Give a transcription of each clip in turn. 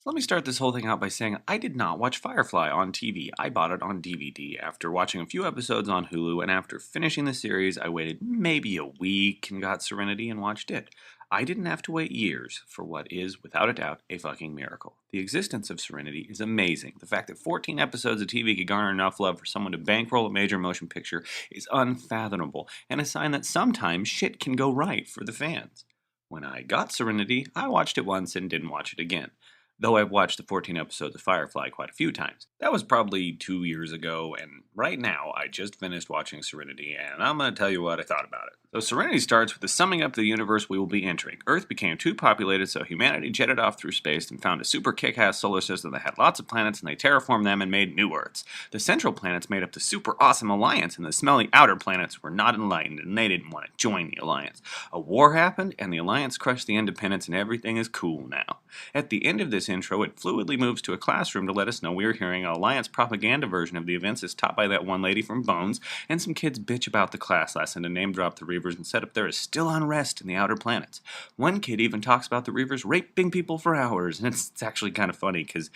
Let me start this whole thing out by saying I did not watch Firefly on TV. I bought it on DVD after watching a few episodes on Hulu, and after finishing the series, I waited maybe a week and got Serenity and watched it. I didn't have to wait years for what is, without a doubt, a fucking miracle. The existence of Serenity is amazing. The fact that 14 episodes of TV could garner enough love for someone to bankroll a major motion picture is unfathomable, and a sign that sometimes shit can go right for the fans. When I got Serenity, I watched it once and didn't watch it again, though I've watched the 14 episodes of Firefly quite a few times. That was probably 2 years ago, and right now I just finished watching Serenity, and I'm going to tell you what I thought about it. So Serenity starts with the summing up of the universe we will be entering. Earth became too populated, so humanity jetted off through space and found a super kick-ass solar system that had lots of planets, and they terraformed them and made new Earths. The central planets made up the super awesome alliance, and the smelly outer planets were not enlightened, and they didn't want to join the alliance. A war happened, and the alliance crushed the independents, and everything is cool now. At the end of this intro, it fluidly moves to a classroom to let us know we are hearing an alliance propaganda version of the events as taught by that one lady from Bones, and some kids bitch about the class lesson to name drop the Reavers and set up there is still unrest in the outer planets. One kid even talks about the Reavers raping people for hours, and it's actually kind of funny because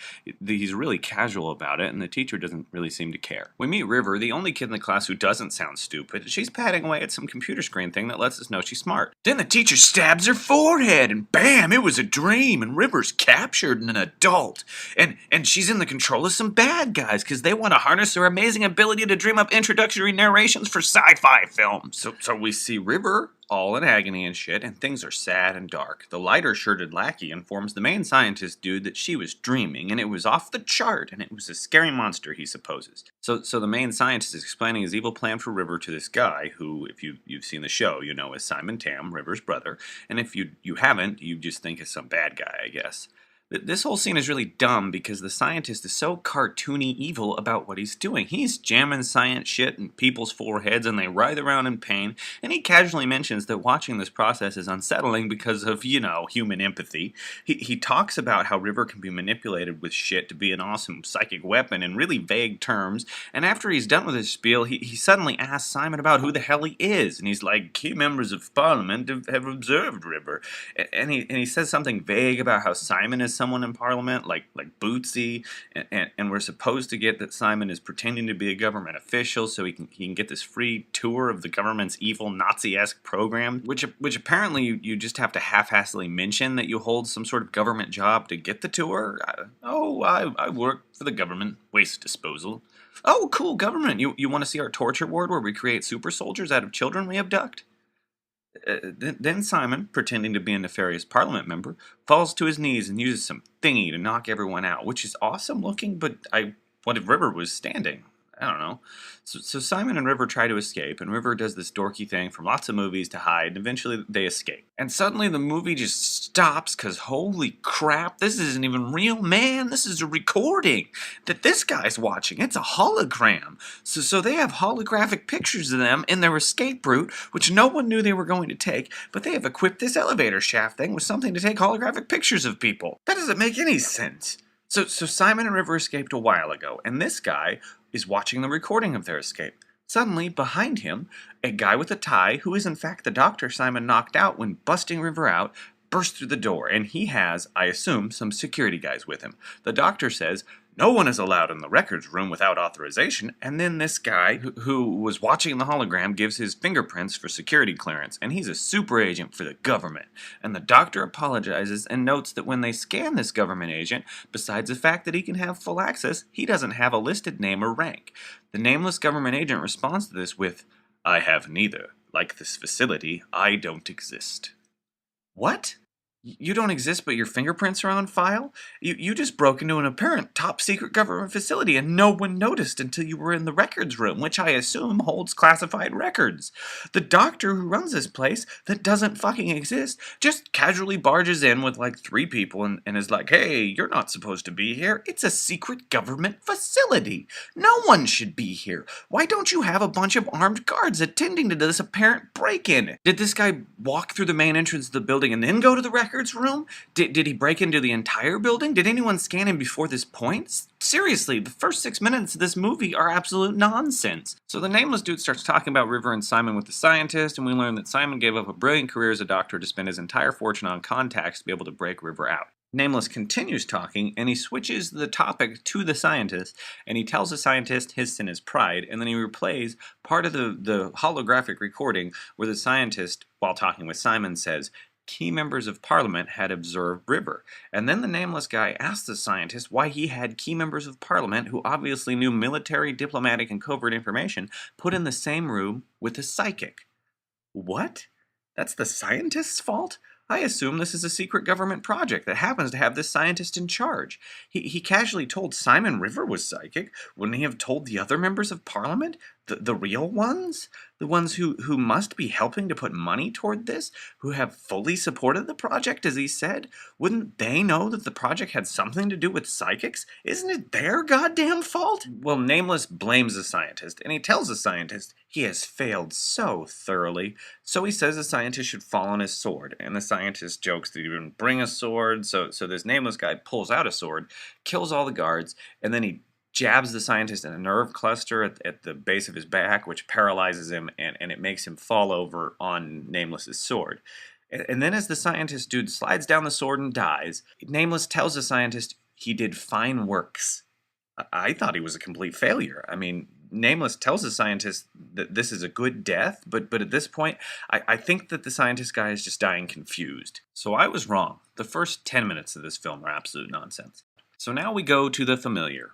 he's really casual about it, and the teacher doesn't really seem to care. We meet River, the only kid in the class who doesn't sound stupid. She's padding away at some computer screen thing that lets us know she's smart. Then the teacher stabs her forehead, and bam, it was a dream, and River's captured an adult. And she's in the control of some bad guys because they want to harness her amazing ability to dream up introductory narrations for sci-fi films. So we see River all in agony and shit, and things are sad and dark. The lighter-shirted lackey informs the main scientist dude that she was dreaming, and it was off the chart, and it was a scary monster, he supposes. So the main scientist is explaining his evil plan for River to this guy, who, if you've seen the show, you know is Simon Tam, River's brother, and if you haven't, you just think is some bad guy, I guess. This whole scene is really dumb because the scientist is so cartoony evil about what he's doing. He's jamming science shit in people's foreheads and they writhe around in pain, and he casually mentions that watching this process is unsettling because of, human empathy. He talks about how River can be manipulated with shit to be an awesome psychic weapon in really vague terms, and after he's done with his spiel, he suddenly asks Simon about who the hell he is, and he's like, key members of Parliament have observed River, and he says something vague about how Simon is someone in Parliament, like Bootsy, and we're supposed to get that Simon is pretending to be a government official so he can get this free tour of the government's evil Nazi-esque program, which apparently you just have to half-assedly mention that you hold some sort of government job to get the tour. I work for the government waste disposal. Oh, cool, government. You want to see our torture ward where we create super soldiers out of children we abduct? Then Simon, pretending to be a nefarious Parliament member, falls to his knees and uses some thingy to knock everyone out, which is awesome looking, but what if River was standing? I don't know. So Simon and River try to escape, and River does this dorky thing from lots of movies to hide, and eventually they escape. And suddenly the movie just stops, because holy crap, this isn't even real, man. This is a recording that this guy's watching. It's a hologram. So they have holographic pictures of them in their escape route, which no one knew they were going to take, but they have equipped this elevator shaft thing with something to take holographic pictures of people. That doesn't make any sense. So Simon and River escaped a while ago, and this guy is watching the recording of their escape. Suddenly, behind him, a guy with a tie, who is in fact the doctor Simon knocked out when busting River out, bursts through the door, and he has, I assume, some security guys with him. The doctor says, no one is allowed in the records room without authorization, and then this guy, who was watching the hologram, gives his fingerprints for security clearance, and he's a super agent for the government. And the doctor apologizes and notes that when they scan this government agent, besides the fact that he can have full access, he doesn't have a listed name or rank. The nameless government agent responds to this with, I have neither. Like this facility, I don't exist. What? You don't exist, but your fingerprints are on file? You just broke into an apparent top-secret government facility and no one noticed until you were in the records room, which I assume holds classified records. The doctor who runs this place, that doesn't fucking exist, just casually barges in with like 3 people and is like, hey, you're not supposed to be here. It's a secret government facility. No one should be here. Why don't you have a bunch of armed guards attending to this apparent break-in? Did this guy walk through the main entrance of the building and then go to the records room? Did he break into the entire building? Did anyone scan him before this point? Seriously, the first 6 minutes of this movie are absolute nonsense. So the nameless dude starts talking about River and Simon with the scientist, and we learn that Simon gave up a brilliant career as a doctor to spend his entire fortune on contacts to be able to break River out. Nameless continues talking, and he switches the topic to the scientist, and he tells the scientist his sin is pride, and then he replays part of the holographic recording where the scientist, while talking with Simon, says, key members of parliament had observed River. And then the nameless guy asks the scientist why he had key members of parliament, who obviously knew military, diplomatic, and covert information, put in the same room with a psychic. What? That's the scientist's fault? I assume this is a secret government project that happens to have this scientist in charge. He casually told Simon River was psychic. Wouldn't he have told the other members of parliament? The real ones? The ones who must be helping to put money toward this? Who have fully supported the project, as he said? Wouldn't they know that the project had something to do with psychics? Isn't it their goddamn fault? Well, Nameless blames the scientist, and he tells the scientist he has failed so thoroughly. So he says the scientist should fall on his sword, and the scientist jokes that he didn't bring a sword, so this nameless guy pulls out a sword, kills all the guards, and then he jabs the scientist in a nerve cluster at the base of his back, which paralyzes him, and it makes him fall over on Nameless's sword. And then as the scientist dude slides down the sword and dies, Nameless tells the scientist he did fine works. I thought he was a complete failure. I mean, Nameless tells the scientist that this is a good death, but at this point, I think that the scientist guy is just dying confused. So I was wrong. The first 10 minutes of this film are absolute nonsense. So now we go to the familiar.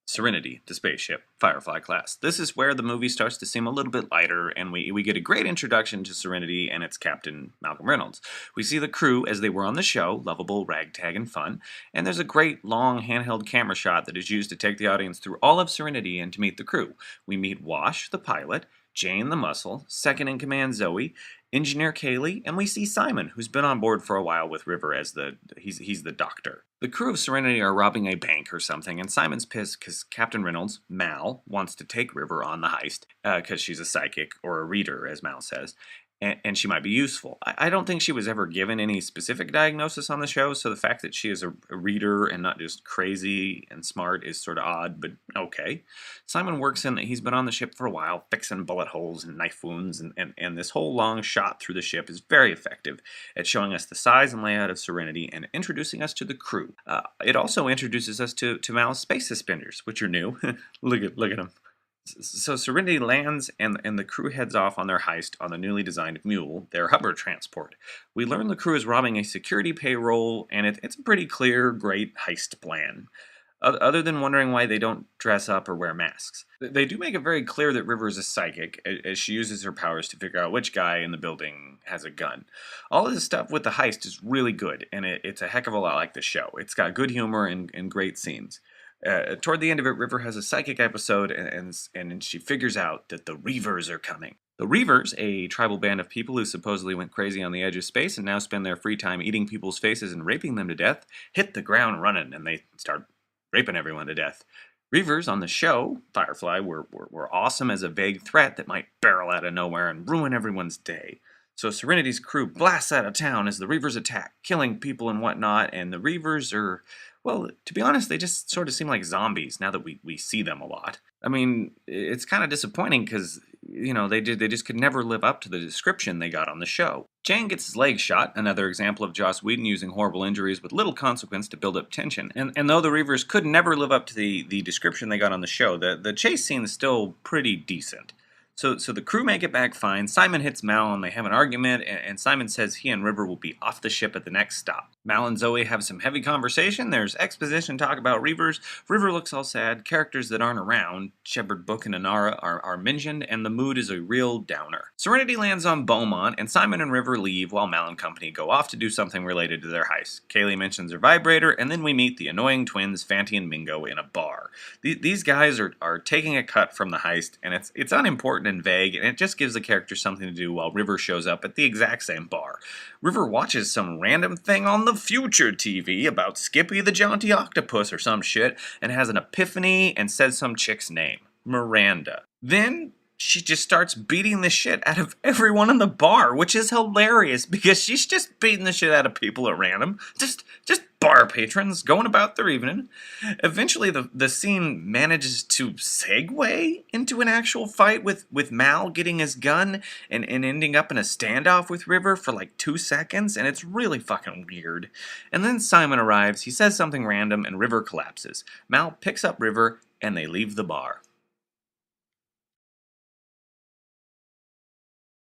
Serenity, the spaceship, Firefly class. This is where the movie starts to seem a little bit lighter, and we get a great introduction to Serenity and its captain, Malcolm Reynolds. We see the crew as they were on the show, lovable, ragtag, and fun, and there's a great long handheld camera shot that is used to take the audience through all of Serenity and to meet the crew. We meet Wash, the pilot, Jane the muscle, second in command Zoe, engineer Kaylee, and we see Simon, who's been on board for a while with River as he's the doctor. The crew of Serenity are robbing a bank or something, and Simon's pissed because Captain Reynolds, Mal, wants to take River on the heist because she's a psychic, or a reader, as Mal says, and she might be useful. I don't think she was ever given any specific diagnosis on the show, so the fact that she is a reader and not just crazy and smart is sort of odd, but okay. Simon works in that he's been on the ship for a while, fixing bullet holes and knife wounds, and this whole long shot through the ship is very effective at showing us the size and layout of Serenity and introducing us to the crew. It also introduces us to Mal's space suspenders, which are new. Look at them. So Serenity lands, and the crew heads off on their heist on the newly designed mule, their hover transport. We learn the crew is robbing a security payroll, and it's a pretty clear, great heist plan. Other than wondering why they don't dress up or wear masks. They do make it very clear that River is a psychic, as she uses her powers to figure out which guy in the building has a gun. All of this stuff with the heist is really good, and it's a heck of a lot like the show. It's got good humor and great scenes. Toward the end of it, River has a psychic episode, and she figures out that the Reavers are coming. The Reavers, a tribal band of people who supposedly went crazy on the edge of space and now spend their free time eating people's faces and raping them to death, hit the ground running, and they start raping everyone to death. Reavers on the show, Firefly, were awesome as a vague threat that might barrel out of nowhere and ruin everyone's day. So Serenity's crew blasts out of town as the Reavers attack, killing people and whatnot, and the Reavers are, well, to be honest, they just sort of seem like zombies now that we see them a lot. I mean, it's kind of disappointing because, you know, they just could never live up to the description they got on the show. Jane gets his leg shot, another example of Joss Whedon using horrible injuries with little consequence to build up tension. And though the Reavers could never live up to the description they got on the show, the chase scene is still pretty decent. So the crew make it back fine. Simon hits Mal and they have an argument, and Simon says he and River will be off the ship at the next stop. Mal and Zoe have some heavy conversation. There's exposition talk about Reavers. River looks all sad. Characters that aren't around, Shepard, Book, and Inara, are mentioned, and the mood is a real downer. Serenity lands on Beaumont, and Simon and River leave while Mal and company go off to do something related to their heist. Kaylee mentions her vibrator, and then we meet the annoying twins, Fanty and Mingo, in a bar. These guys are taking a cut from the heist, and it's unimportant and vague, and it just gives the characters something to do while River shows up at the exact same bar. River watches some random thing on the future TV about Skippy the Jaunty Octopus or some shit, and has an epiphany and says some chick's name, Miranda. Then she just starts beating the shit out of everyone in the bar, which is hilarious because she's just beating the shit out of people at random. Just bar patrons going about their evening. Eventually, the scene manages to segue into an actual fight with Mal getting his gun and ending up in a standoff with River for like 2 seconds, and it's really fucking weird. And then Simon arrives, he says something random, and River collapses. Mal picks up River, and they leave the bar.